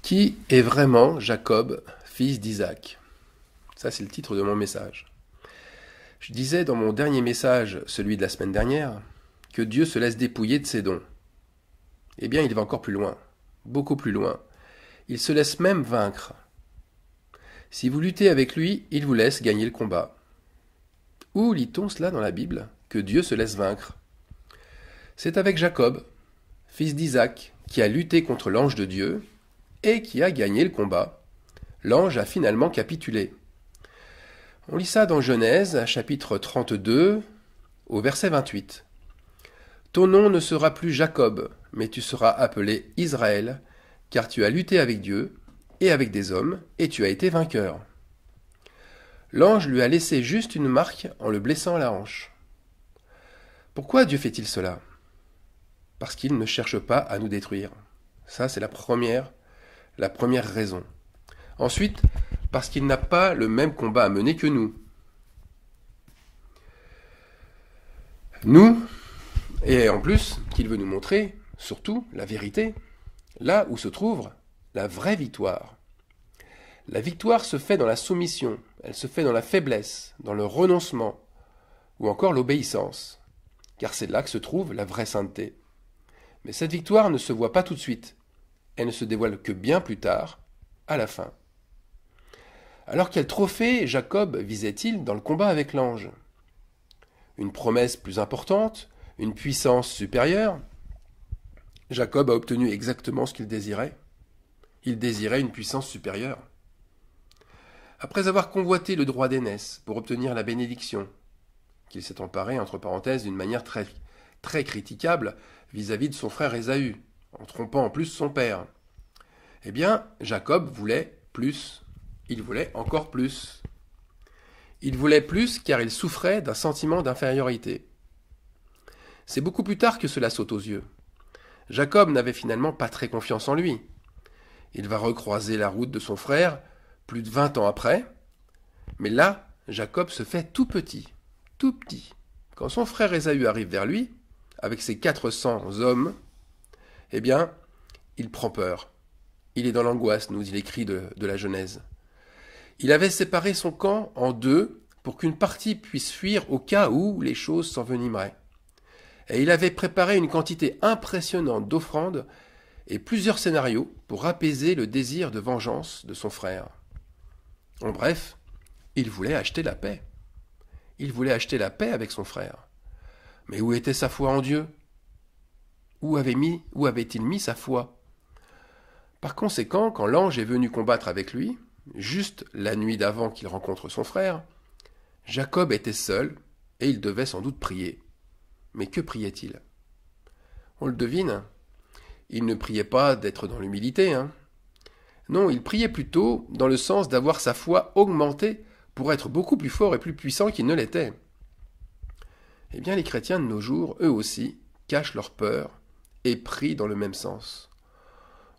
Qui est vraiment Jacob, fils d'Isaac? Ça, c'est le titre de mon message. Je disais dans mon dernier message, celui de la semaine dernière, que Dieu se laisse dépouiller de ses dons. Eh bien, il va encore plus loin, beaucoup plus loin. Il se laisse même vaincre. Si vous luttez avec lui, il vous laisse gagner le combat. Où lit-on cela dans la Bible, que Dieu se laisse vaincre? C'est avec Jacob, fils d'Isaac, qui a lutté contre l'ange de Dieu et qui a gagné le combat. L'ange a finalement capitulé. On lit ça dans Genèse, chapitre 32, au verset 28. « Ton nom ne sera plus Jacob, mais tu seras appelé Israël, car tu as lutté avec Dieu et avec des hommes, et tu as été vainqueur. » L'ange lui a laissé juste une marque en le blessant à la hanche. Pourquoi Dieu fait-il cela? Parce qu'il ne cherche pas à nous détruire. Ça, c'est la première raison. Ensuite, parce qu'il n'a pas le même combat à mener que nous. Et en plus, qu'il veut nous montrer, surtout, la vérité, là où se trouve la vraie victoire. La victoire se fait dans la soumission, elle se fait dans la faiblesse, dans le renoncement, ou encore l'obéissance, car c'est là que se trouve la vraie sainteté. Mais cette victoire ne se voit pas tout de suite, elle ne se dévoile que bien plus tard, à la fin. Alors quel trophée Jacob visait-il dans le combat avec l'ange? Une promesse plus importante, une puissance supérieure? Jacob a obtenu exactement ce qu'il désirait. Il désirait une puissance supérieure. Après avoir convoité le droit d'aînesse pour obtenir la bénédiction, qu'il s'est emparé, entre parenthèses, d'une manière très critiquable vis-à-vis de son frère Ésaü, en trompant en plus son père, eh bien, Jacob voulait plus. Il voulait encore plus. Il voulait plus car il souffrait d'un sentiment d'infériorité. C'est beaucoup plus tard que cela saute aux yeux. Jacob n'avait finalement pas très confiance en lui. Il va recroiser la route de son frère plus de 20 ans après, mais là, Jacob se fait tout petit. Quand son frère Ésaü arrive vers lui, avec ses 400 hommes, eh bien, il prend peur. Il est dans l'angoisse, nous dit l'écrit de la Genèse. Il avait séparé son camp en deux pour qu'une partie puisse fuir au cas où les choses s'envenimeraient. Et il avait préparé une quantité impressionnante d'offrandes et plusieurs scénarios pour apaiser le désir de vengeance de son frère. En bref, il voulait acheter la paix. Il voulait acheter la paix avec son frère. Mais où était sa foi en Dieu? Où avait-il mis sa foi? Par conséquent, quand l'ange est venu combattre avec lui, juste la nuit d'avant qu'il rencontre son frère, Jacob était seul et il devait sans doute prier. Mais que priait-il? On le devine, il ne priait pas d'être dans l'humilité. Non, il priait plutôt dans le sens d'avoir sa foi augmentée pour être beaucoup plus fort et plus puissant qu'il ne l'était. Eh bien, les chrétiens de nos jours, eux aussi, cachent leur peur et prient dans le même sens.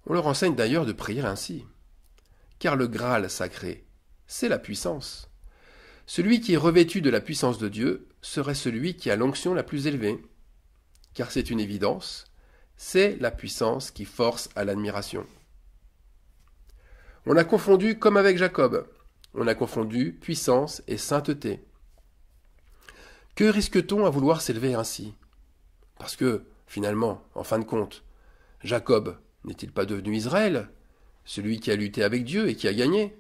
On leur enseigne d'ailleurs de prier ainsi. Car le Graal sacré, c'est la puissance. Celui qui est revêtu de la puissance de Dieu serait celui qui a l'onction la plus élevée. Car c'est une évidence, c'est la puissance qui force à l'admiration. On a confondu comme avec Jacob, on a confondu puissance et sainteté. Que risque-t-on à vouloir s'élever ainsi? Parce que, finalement, en fin de compte, Jacob n'est-il pas devenu Israël, celui qui a lutté avec Dieu et qui a gagné?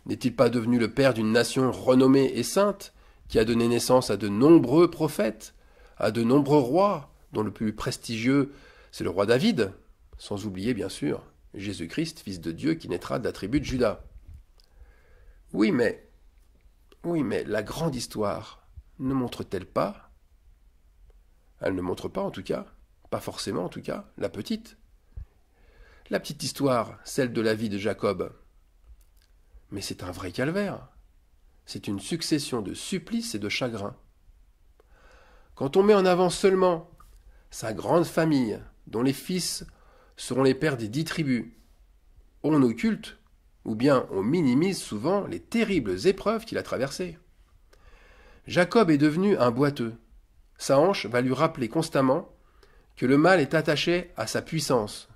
N'est-il pas devenu le père d'une nation renommée et sainte, qui a donné naissance à de nombreux prophètes, à de nombreux rois, dont le plus prestigieux, c'est le roi David, sans oublier, bien sûr, Jésus-Christ, fils de Dieu, qui naîtra de la tribu de Juda. Oui, mais la grande histoire ne montre-t-elle pas? Elle ne montre pas, en tout cas, pas forcément, en tout cas, la petite. La petite histoire, celle de la vie de Jacob. Mais c'est un vrai calvaire. C'est une succession de supplices et de chagrins. Quand on met en avant seulement sa grande famille, dont les fils seront les pères des 10 tribus, on occulte, ou bien on minimise souvent les terribles épreuves qu'il a traversées. Jacob est devenu un boiteux. Sa hanche va lui rappeler constamment que le mal est attaché à sa puissance,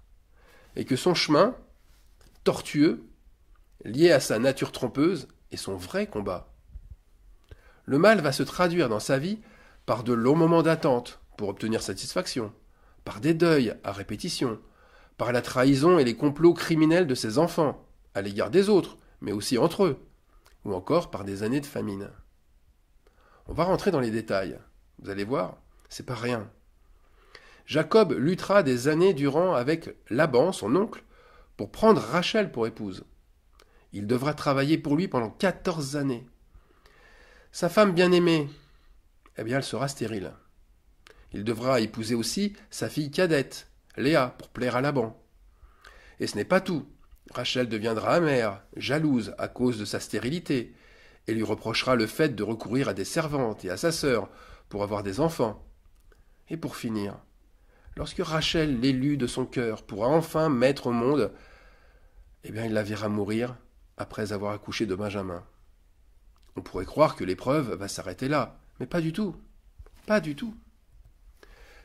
et que son chemin, tortueux, lié à sa nature trompeuse et son vrai combat. Le mal va se traduire dans sa vie par de longs moments d'attente pour obtenir satisfaction, par des deuils à répétition, par la trahison et les complots criminels de ses enfants, à l'égard des autres, mais aussi entre eux, ou encore par des années de famine. On va rentrer dans les détails. Vous allez voir, c'est pas rien. Jacob luttera des années durant avec Laban, son oncle, pour prendre Rachel pour épouse. Il devra travailler pour lui pendant 14 années. Sa femme bien-aimée, eh bien, elle sera stérile. Il devra épouser aussi sa fille cadette, Léa, pour plaire à Laban. Et ce n'est pas tout. Rachel deviendra amère, jalouse à cause de sa stérilité, et lui reprochera le fait de recourir à des servantes et à sa sœur pour avoir des enfants. Et pour finir, lorsque Rachel, l'élu de son cœur, pourra enfin mettre au monde, eh bien, il la verra mourir après avoir accouché de Benjamin. On pourrait croire que l'épreuve va s'arrêter là, mais pas du tout. Pas du tout.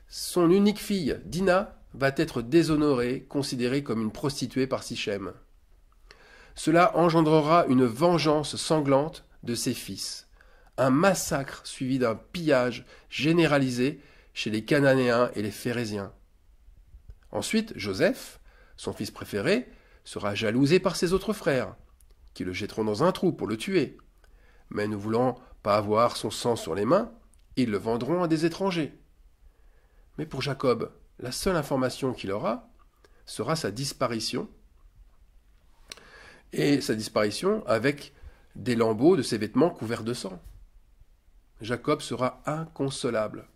Son unique fille, Dina, va être déshonorée, considérée comme une prostituée par Sichem. Cela engendrera une vengeance sanglante de ses fils, un massacre suivi d'un pillage généralisé chez les Cananéens et les Phéréziens. Ensuite, Joseph, son fils préféré, sera jalousé par ses autres frères, qui le jetteront dans un trou pour le tuer. Mais ne voulant pas avoir son sang sur les mains, ils le vendront à des étrangers. Mais pour Jacob, la seule information qu'il aura sera sa disparition, et sa disparition avec des lambeaux de ses vêtements couverts de sang. Jacob sera inconsolable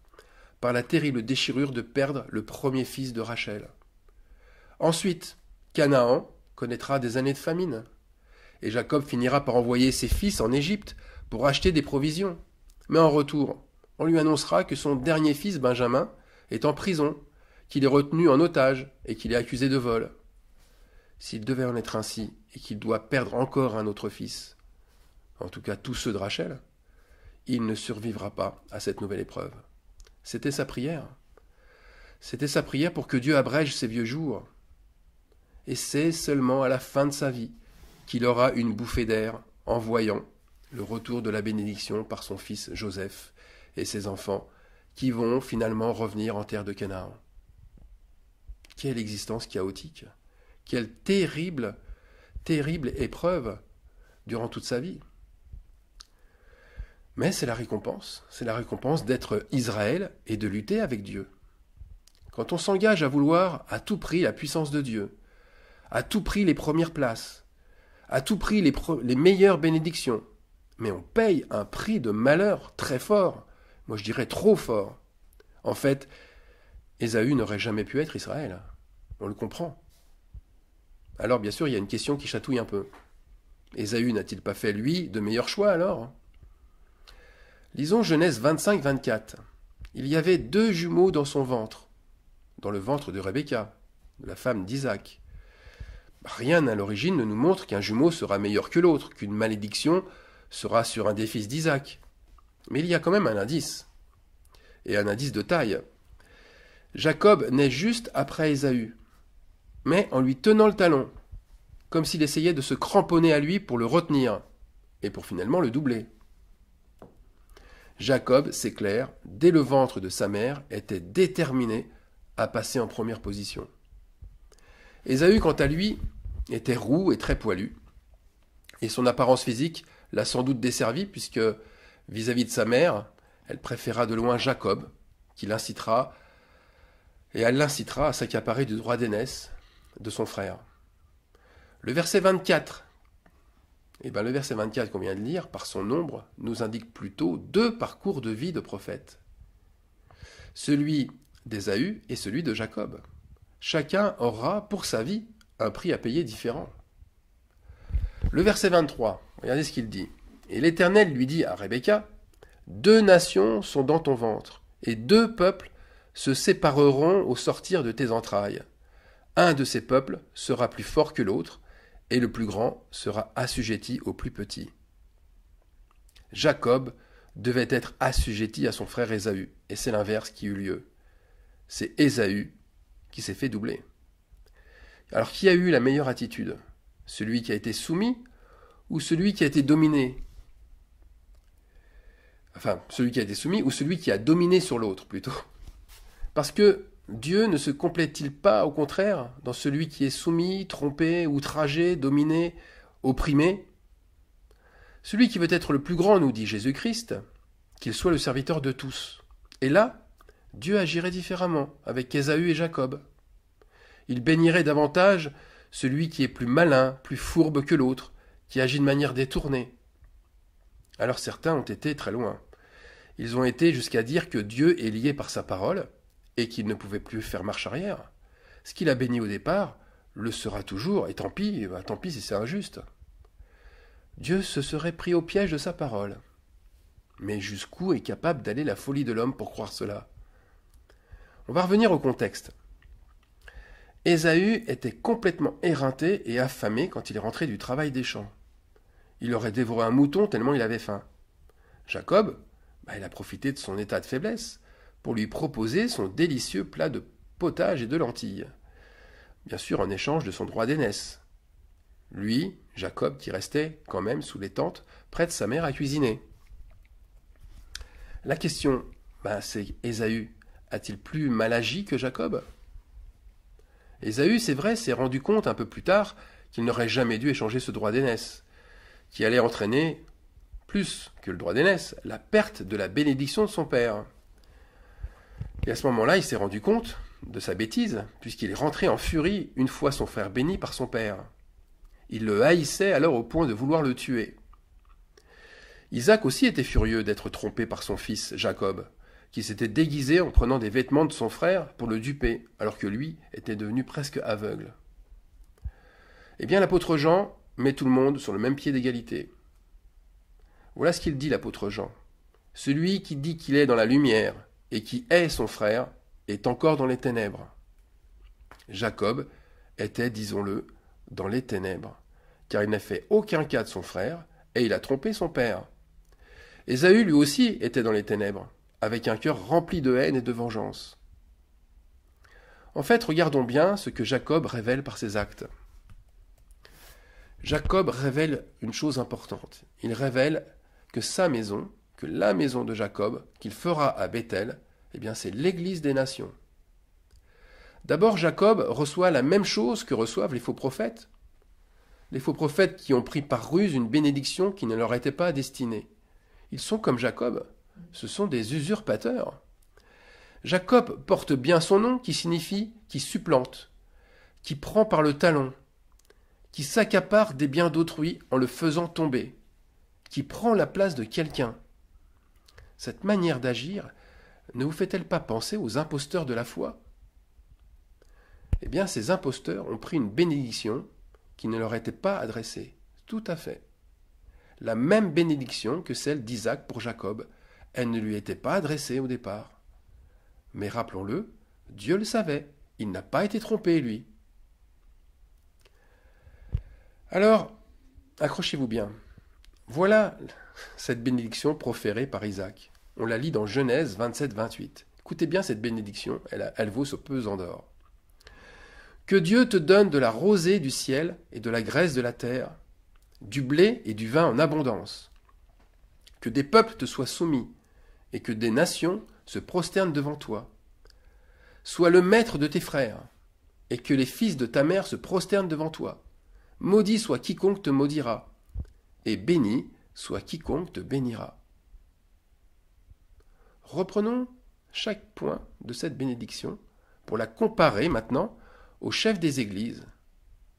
par la terrible déchirure de perdre le premier fils de Rachel. Ensuite, Canaan connaîtra des années de famine, et Jacob finira par envoyer ses fils en Égypte pour acheter des provisions. Mais en retour, on lui annoncera que son dernier fils, Benjamin, est en prison, qu'il est retenu en otage et qu'il est accusé de vol. S'il devait en être ainsi, et qu'il doit perdre encore un autre fils, en tout cas tous ceux de Rachel, il ne survivra pas à cette nouvelle épreuve. C'était sa prière. C'était sa prière pour que Dieu abrège ses vieux jours. Et c'est seulement à la fin de sa vie qu'il aura une bouffée d'air en voyant le retour de la bénédiction par son fils Joseph et ses enfants qui vont finalement revenir en terre de Canaan. Quelle existence chaotique! Quelle terrible, terrible épreuve durant toute sa vie! Mais c'est la récompense d'être Israël et de lutter avec Dieu. Quand on s'engage à vouloir à tout prix la puissance de Dieu, à tout prix les premières places, à tout prix les meilleures bénédictions, mais on paye un prix de malheur très fort, moi je dirais trop fort. En fait, Ésaü n'aurait jamais pu être Israël, on le comprend. Alors bien sûr, il y a une question qui chatouille un peu. Ésaü n'a-t-il pas fait, lui, de meilleurs choix alors ? Lisons Genèse 25-24. Il y avait 2 jumeaux dans son ventre, dans le ventre de Rebecca, la femme d'Isaac. Rien à l'origine ne nous montre qu'un jumeau sera meilleur que l'autre, qu'une malédiction sera sur un des fils d'Isaac. Mais il y a quand même un indice, et un indice de taille. Jacob naît juste après Ésaü, mais en lui tenant le talon, comme s'il essayait de se cramponner à lui pour le retenir, et pour finalement le doubler. Jacob, c'est clair, dès le ventre de sa mère, était déterminé à passer en première position. Ésaü, quant à lui, était roux et très poilu, et son apparence physique l'a sans doute desservi, puisque, vis-à-vis de sa mère, elle préféra de loin Jacob, elle l'incitera à s'accaparer du droit d'aînesse de son frère. Le verset 24, le verset 24 qu'on vient de lire, par son nombre, nous indique plutôt 2 parcours de vie de prophètes. Celui d'Ésaü et celui de Jacob. Chacun aura, pour sa vie, un prix à payer différent. Le verset 23, regardez ce qu'il dit. Et l'Éternel lui dit à Rebecca, 2 nations sont dans ton ventre, et 2 peuples se sépareront au sortir de tes entrailles. Un de ces peuples sera plus fort que l'autre, et le plus grand sera assujetti au plus petit. Jacob devait être assujetti à son frère Ésaü, et c'est l'inverse qui eut lieu. C'est Ésaü qui s'est fait doubler. Alors qui a eu la meilleure attitude ? Celui qui a été soumis ou celui qui a été dominé? Enfin, celui qui a été soumis ou celui qui a dominé sur l'autre, plutôt. Parce que Dieu ne se complète-t-il pas, au contraire, dans celui qui est soumis, trompé, outragé, dominé, opprimé? Celui qui veut être le plus grand, nous dit Jésus-Christ, qu'il soit le serviteur de tous. Et là, Dieu agirait différemment avec Ésaü et Jacob. Il bénirait davantage celui qui est plus malin, plus fourbe que l'autre, qui agit de manière détournée. Alors certains ont été très loin. Ils ont été jusqu'à dire que Dieu est lié par sa parole et qu'il ne pouvait plus faire marche arrière. Ce qu'il a béni au départ le sera toujours, et tant pis si c'est injuste. Dieu se serait pris au piège de sa parole. Mais jusqu'où est capable d'aller la folie de l'homme pour croire cela? On va revenir au contexte. Ésaü était complètement éreinté et affamé quand il est rentré du travail des champs. Il aurait dévoré un mouton tellement il avait faim. Jacob, il a profité de son état de faiblesse pour lui proposer son délicieux plat de potage et de lentilles. Bien sûr en échange de son droit d'aînesse. Lui, Jacob, qui restait quand même sous les tentes, près de sa mère à cuisiner. La question, c'est Ésaü a-t-il plus mal agi que Jacob? Ésaü, c'est vrai, s'est rendu compte un peu plus tard qu'il n'aurait jamais dû échanger ce droit d'aînesse, qui allait entraîner, plus que le droit d'aînesse, la perte de la bénédiction de son père. Et à ce moment-là, il s'est rendu compte de sa bêtise, puisqu'il est rentré en furie une fois son frère béni par son père. Il le haïssait alors au point de vouloir le tuer. Isaac aussi était furieux d'être trompé par son fils Jacob, qui s'était déguisé en prenant des vêtements de son frère pour le duper, alors que lui était devenu presque aveugle. Eh bien, l'apôtre Jean met tout le monde sur le même pied d'égalité. Voilà ce qu'il dit, l'apôtre Jean. Celui qui dit qu'il est dans la lumière et qui hait son frère est encore dans les ténèbres. Jacob était, disons-le, dans les ténèbres, car il n'a fait aucun cas de son frère et il a trompé son père. Ésaü lui aussi était dans les ténèbres, avec un cœur rempli de haine et de vengeance. En fait, regardons bien ce que Jacob révèle par ses actes. Jacob révèle une chose importante. Il révèle que sa maison, que la maison de Jacob, qu'il fera à Béthel, c'est l'église des nations. D'abord, Jacob reçoit la même chose que reçoivent les faux prophètes. Les faux prophètes qui ont pris par ruse une bénédiction qui ne leur était pas destinée. Ils sont comme Jacob, ce sont des usurpateurs. Jacob porte bien son nom qui signifie qui supplante, qui prend par le talon, qui s'accapare des biens d'autrui en le faisant tomber, qui prend la place de quelqu'un. Cette manière d'agir ne vous fait-elle pas penser aux imposteurs de la foi? Eh bien, ces imposteurs ont pris une bénédiction qui ne leur était pas adressée. Tout à fait. La même bénédiction que celle d'Isaac pour Jacob. Elle ne lui était pas adressée au départ. Mais rappelons-le, Dieu le savait. Il n'a pas été trompé, lui. Alors, accrochez-vous bien. Voilà cette bénédiction proférée par Isaac. On la lit dans Genèse 27-28. Écoutez bien cette bénédiction, elle vaut ce pesant d'or. Que Dieu te donne de la rosée du ciel et de la graisse de la terre, du blé et du vin en abondance. Que des peuples te soient soumis et que des nations se prosternent devant toi. Sois le maître de tes frères et que les fils de ta mère se prosternent devant toi. Maudit soit quiconque te maudira et béni soit quiconque te bénira. Reprenons chaque point de cette bénédiction pour la comparer maintenant aux chefs des églises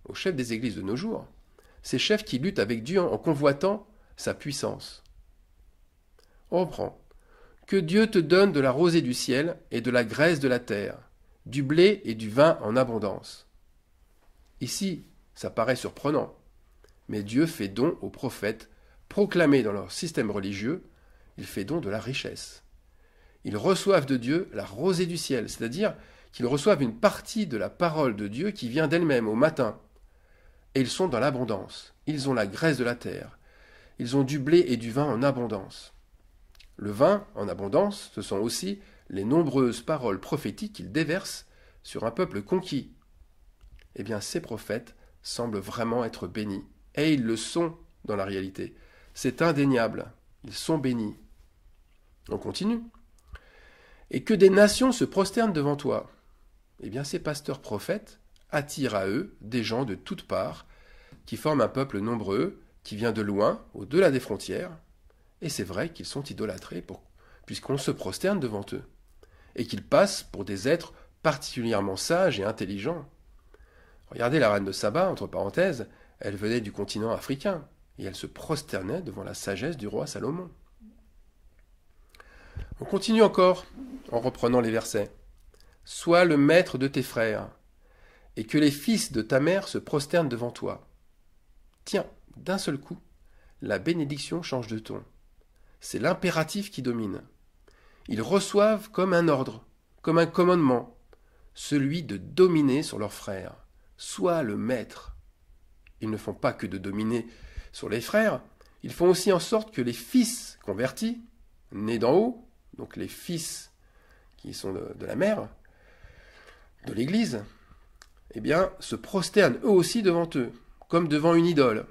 de nos jours, ces chefs qui luttent avec Dieu en convoitant sa puissance. On reprend. Que Dieu te donne de la rosée du ciel et de la graisse de la terre, du blé et du vin en abondance. Ici, ça paraît surprenant, mais Dieu fait don aux prophètes proclamés dans leur système religieux, il fait don de la richesse. Ils reçoivent de Dieu la rosée du ciel, c'est-à-dire qu'ils reçoivent une partie de la parole de Dieu qui vient d'elle-même au matin. Et ils sont dans l'abondance. Ils ont la graisse de la terre. Ils ont du blé et du vin en abondance. Le vin en abondance, ce sont aussi les nombreuses paroles prophétiques qu'ils déversent sur un peuple conquis. Eh bien, ces prophètes semblent vraiment être bénis. Et ils le sont dans la réalité. C'est indéniable. Ils sont bénis. On continue. Et que des nations se prosternent devant toi. Eh bien, ces pasteurs prophètes attirent à eux des gens de toutes parts, qui forment un peuple nombreux, qui vient de loin, au-delà des frontières. Et c'est vrai qu'ils sont idolâtrés, puisqu'on se prosterne devant eux, et qu'ils passent pour des êtres particulièrement sages et intelligents. Regardez la reine de Saba, entre parenthèses, elle venait du continent africain, et elle se prosternait devant la sagesse du roi Salomon. On continue encore, en reprenant les versets. « Sois le maître de tes frères, et que les fils de ta mère se prosternent devant toi. » Tiens, d'un seul coup, la bénédiction change de ton. C'est l'impératif qui domine. Ils reçoivent comme un ordre, comme un commandement, celui de dominer sur leurs frères. Sois le maître. Ils ne font pas que de dominer sur les frères, ils font aussi en sorte que les fils convertis, nés d'en haut, donc les fils qui sont de la mère, de l'Église, eh bien, se prosternent eux aussi devant eux, comme devant une idole.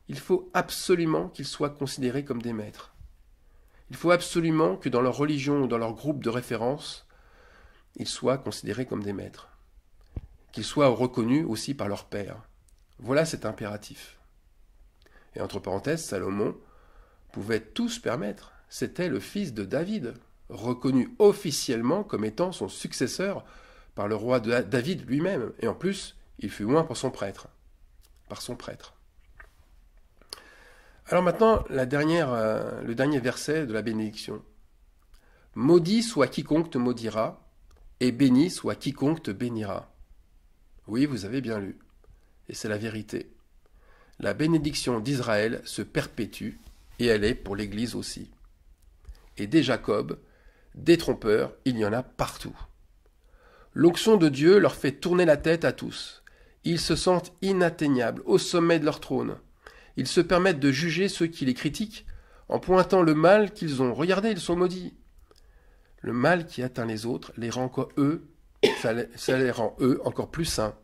Il faut absolument qu'ils soient considérés comme des maîtres. Il faut absolument que dans leur religion ou dans leur groupe de référence, ils soient considérés comme des maîtres. Qu'ils soient reconnus aussi par leur père. Voilà cet impératif. Et entre parenthèses, Salomon pouvait tout se permettre. C'était le fils de David, reconnu officiellement comme étant son successeur par le roi David lui-même. Et en plus, il fut oint par son prêtre. Alors maintenant, le dernier verset de la bénédiction. « Maudit soit quiconque te maudira, et béni soit quiconque te bénira. » Oui, vous avez bien lu. Et c'est la vérité. La bénédiction d'Israël se perpétue, et elle est pour l'Église aussi. Et des Jacob, des trompeurs, il y en a partout. L'onction de Dieu leur fait tourner la tête à tous. Ils se sentent inatteignables, au sommet de leur trône. Ils se permettent de juger ceux qui les critiquent en pointant le mal qu'ils ont. Regardez, ils sont maudits. Le mal qui atteint les autres les rend ça les rend eux encore plus saints.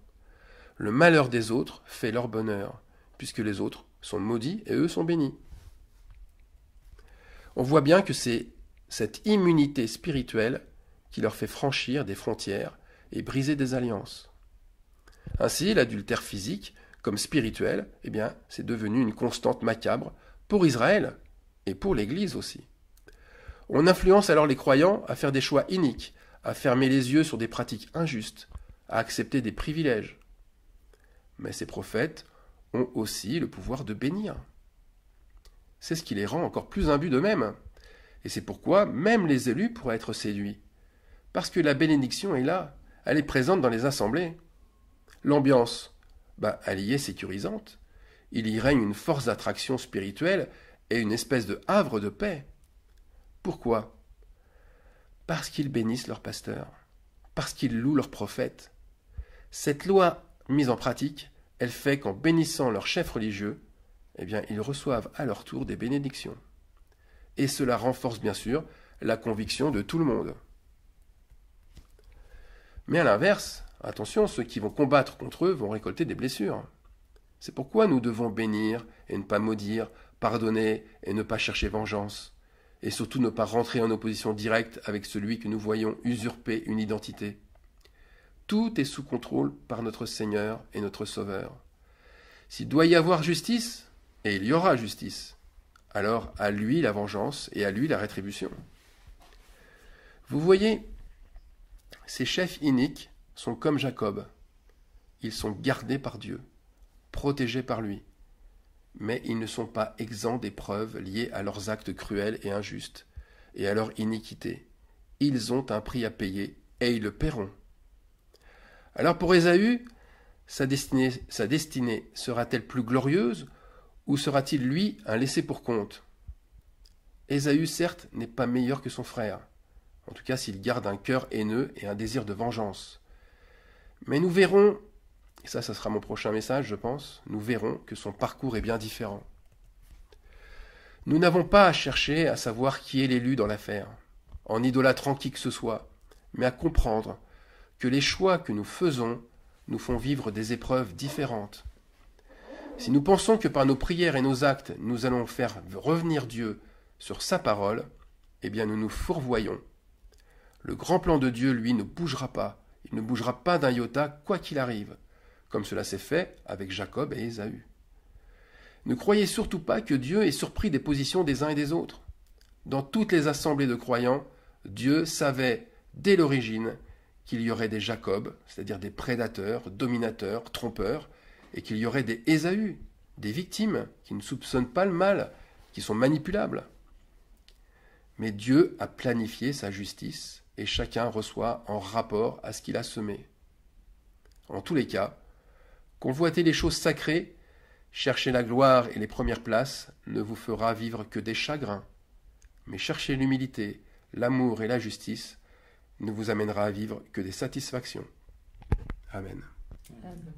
Le malheur des autres fait leur bonheur, puisque les autres sont maudits et eux sont bénis. On voit bien que c'est cette immunité spirituelle qui leur fait franchir des frontières et briser des alliances. Ainsi, l'adultère physique, comme spirituel, eh bien, c'est devenu une constante macabre pour Israël et pour l'Église aussi. On influence alors les croyants à faire des choix iniques, à fermer les yeux sur des pratiques injustes, à accepter des privilèges. Mais ces prophètes ont aussi le pouvoir de bénir. C'est ce qui les rend encore plus imbus d'eux-mêmes. Et c'est pourquoi même les élus pourraient être séduits. Parce que la bénédiction est là, elle est présente dans les assemblées. L'ambiance, elle y est sécurisante. Il y règne une force d'attraction spirituelle et une espèce de havre de paix. Pourquoi ? Parce qu'ils bénissent leurs pasteurs, parce qu'ils louent leurs prophètes. Cette loi mise en pratique, elle fait qu'en bénissant leurs chefs religieux, eh bien, ils reçoivent à leur tour des bénédictions. Et cela renforce bien sûr la conviction de tout le monde. Mais à l'inverse, attention, ceux qui vont combattre contre eux vont récolter des blessures. C'est pourquoi nous devons bénir et ne pas maudire, pardonner et ne pas chercher vengeance, et surtout ne pas rentrer en opposition directe avec celui que nous voyons usurper une identité. Tout est sous contrôle par notre Seigneur et notre Sauveur. S'il doit y avoir justice, et il y aura justice, alors à lui la vengeance et à lui la rétribution. Vous voyez, ces chefs iniques sont comme Jacob. Ils sont gardés par Dieu, protégés par lui, mais ils ne sont pas exempts d'épreuves liées à leurs actes cruels et injustes, et à leur iniquité. Ils ont un prix à payer, et ils le paieront. Alors pour Ésaü, sa destinée sera-t-elle plus glorieuse, ou sera-t-il, lui, un laissé-pour-compte ? Ésaü, certes, n'est pas meilleur que son frère, en tout cas s'il garde un cœur haineux et un désir de vengeance. Mais nous verrons, et ça sera mon prochain message, je pense, nous verrons que son parcours est bien différent. Nous n'avons pas à chercher à savoir qui est l'élu dans l'affaire, en idolâtrant qui que ce soit, mais à comprendre que les choix que nous faisons nous font vivre des épreuves différentes. Si nous pensons que par nos prières et nos actes, nous allons faire revenir Dieu sur sa parole, eh bien nous nous fourvoyons. Le grand plan de Dieu, lui, ne bougera pas. Il ne bougera pas d'un iota, quoi qu'il arrive, comme cela s'est fait avec Jacob et Ésaü. Ne croyez surtout pas que Dieu est surpris des positions des uns et des autres. Dans toutes les assemblées de croyants, Dieu savait dès l'origine qu'il y aurait des Jacob, c'est-à-dire des prédateurs, dominateurs, trompeurs, et qu'il y aurait des Ésaü, des victimes qui ne soupçonnent pas le mal, qui sont manipulables. Mais Dieu a planifié sa justice et chacun reçoit en rapport à ce qu'il a semé. En tous les cas, convoiter les choses sacrées, chercher la gloire et les premières places ne vous fera vivre que des chagrins. Mais chercher l'humilité, l'amour et la justice ne vous amènera à vivre que des satisfactions. Amen. Amen.